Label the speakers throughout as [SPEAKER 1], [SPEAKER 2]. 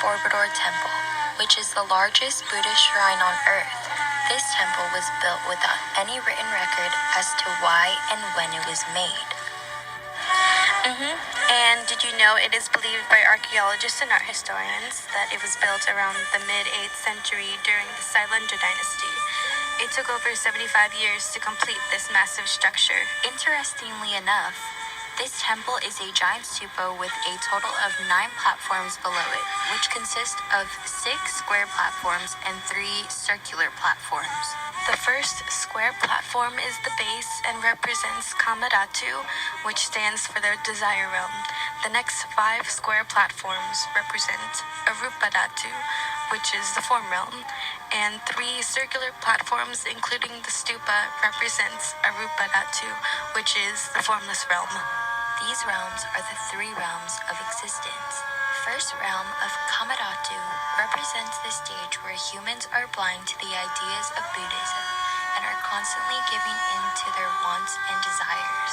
[SPEAKER 1] Borobudur Temple, which is the largest Buddhist shrine on earth. This temple was built without any written record as to why and when it was made.
[SPEAKER 2] And did you know it is believed by archaeologists and art historians that it was built around the mid-8th century during the Sailendra dynasty? It took over 75 years to complete this massive structure.
[SPEAKER 1] Interestingly enough, this temple is a giant stupa with a total of 9 platforms below it, which consist of 6 square platforms and 3 circular platforms.
[SPEAKER 2] The first square platform is the base and represents Kamadhatu, which stands for the desire realm. The next 5 square platforms represent Arupadhatu, which is the form realm, and 3 circular platforms, including the stupa, represents Arupadhatu, which is the formless realm.
[SPEAKER 1] These realms are the 3 realms of existence. First realm of Kamadhatu represents the stage where humans are blind to the ideas of Buddhism and are constantly giving in to their wants and desires.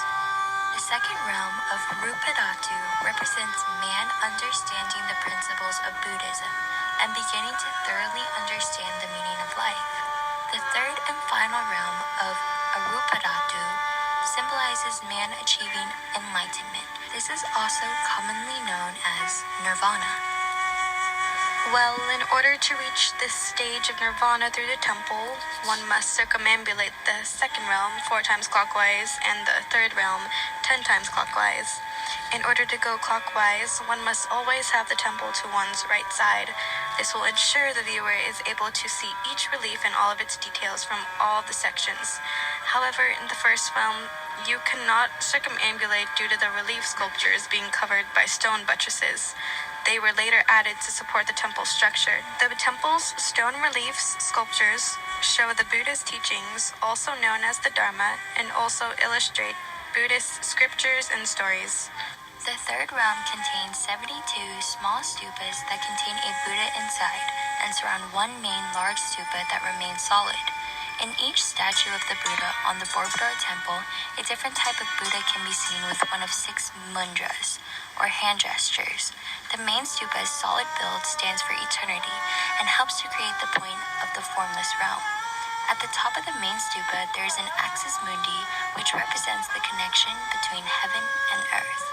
[SPEAKER 1] The second realm of Rupadhatu represents man understanding the principles of Buddhism and beginning to thoroughly understand the meaning of life. The third and final realm of Arupadhatu symbolizes man achieving enlightenment. This is also commonly known as nirvana.
[SPEAKER 2] Well, in order to reach this stage of nirvana through the temple, one must circumambulate the second realm 4 times clockwise and the third realm 10 times clockwise. In order to go clockwise, one must always have the temple to one's right side. This will ensure the viewer is able to see each relief and all of its details from all the sections. However, in the first realm, you cannot circumambulate due to the relief sculptures being covered by stone buttresses. They were later added to support the temple structure. The temple's stone reliefs sculptures show the Buddhist teachings, also known as the Dharma, and also illustrate Buddhist scriptures and stories.
[SPEAKER 1] The third realm contains 72 small stupas that contain a Buddha inside and surround one main large stupa that remains solid. In each statue of the Buddha on the Borobudur Temple, a different type of Buddha can be seen with one of 6 mudras, or hand gestures. The main stupa's solid build stands for eternity and helps to create the point of the formless realm. At the top of the main stupa, there is an axis mundi, which represents the connection between heaven and earth.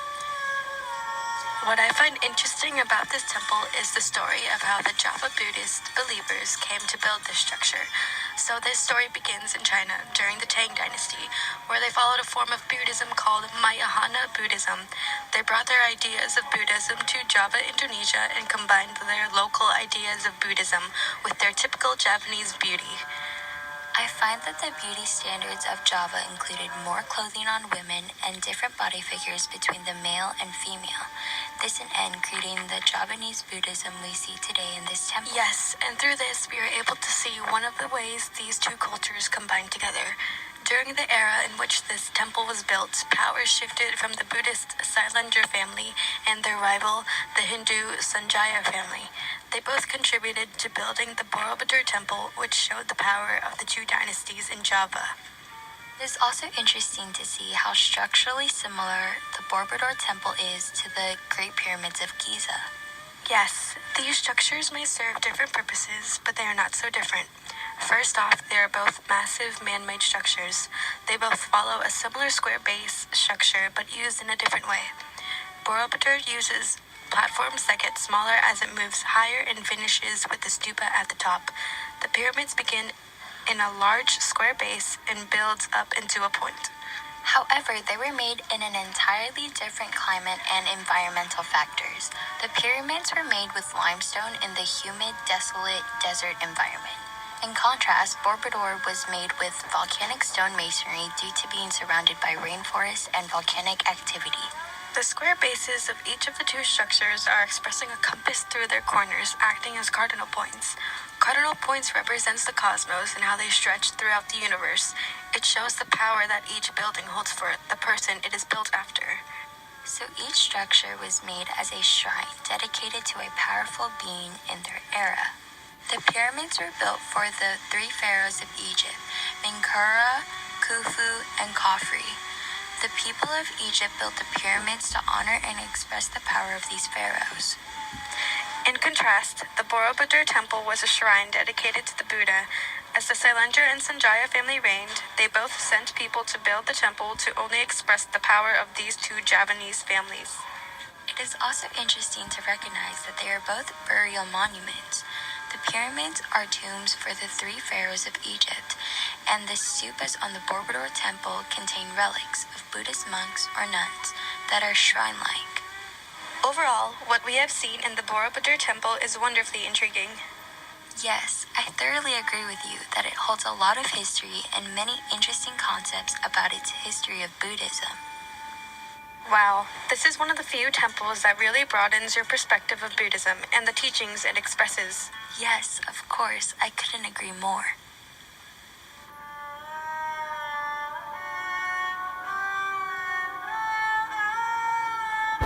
[SPEAKER 2] What I find interesting about this temple is the story of how the Java Buddhist believers came to build this structure. So this story begins in China during the Tang Dynasty, where they followed a form of Buddhism called Mahayana Buddhism. They brought their ideas of Buddhism to Java, Indonesia, and combined their local ideas of Buddhism with their typical Javanese beauty.
[SPEAKER 1] I find that the beauty standards of Java included more clothing on women and different body figures between the male and female. This in end creating the Javanese Buddhism we see today in this temple.
[SPEAKER 2] Yes, and through this we are able to see one of the ways these 2 cultures combined together. During the era in which this temple was built, power shifted from the Buddhist Sailendra family and their rival, the Hindu Sanjaya family. They both contributed to building the Borobudur Temple, which showed the power of the 2 dynasties in Java.
[SPEAKER 1] It is also interesting to see how structurally similar the Borobudur Temple is to the Great Pyramids of Giza.
[SPEAKER 2] Yes, these structures may serve different purposes, but they are not so different. First off, they are both massive man-made structures. They both follow a similar square base structure, but used in a different way. Borobudur uses platforms that get smaller as it moves higher and finishes with the stupa at the top. The pyramids begin in a large square base and builds up into a point.
[SPEAKER 1] However, they were made in an entirely different climate and environmental factors. The pyramids were made with limestone in the humid, desolate desert environment. In contrast, Borobudur was made with volcanic stone masonry due to being surrounded by rainforests and volcanic activity.
[SPEAKER 2] The square bases of each of the 2 structures are expressing a compass through their corners, acting as cardinal points. Cardinal points represents the cosmos and how they stretch throughout the universe. It shows the power that each building holds for the person it is built after.
[SPEAKER 1] So each structure was made as a shrine dedicated to a powerful being in their era. The pyramids were built for the 3 pharaohs of Egypt, Menkaure, Khufu, and Khafre. The people of Egypt built the pyramids to honor and express the power of these pharaohs.
[SPEAKER 2] In contrast, the Borobudur Temple was a shrine dedicated to the Buddha. As the Sailendra and Sanjaya family reigned, they both sent people to build the temple to only express the power of these two Javanese families.
[SPEAKER 1] It is also interesting to recognize that they are both burial monuments. The pyramids are tombs for the three pharaohs of Egypt, and the stupas on the Borobudur Temple contain relics of Buddhist monks or nuns that are shrine-like.
[SPEAKER 2] Overall, what we have seen in the Borobudur Temple is wonderfully intriguing.
[SPEAKER 1] Yes, I thoroughly agree with you that it holds a lot of history and many interesting concepts about its history of Buddhism.
[SPEAKER 2] Wow, this is one of the few temples that really broadens your perspective of Buddhism and the teachings it expresses.
[SPEAKER 1] Yes, of course, I couldn't agree more.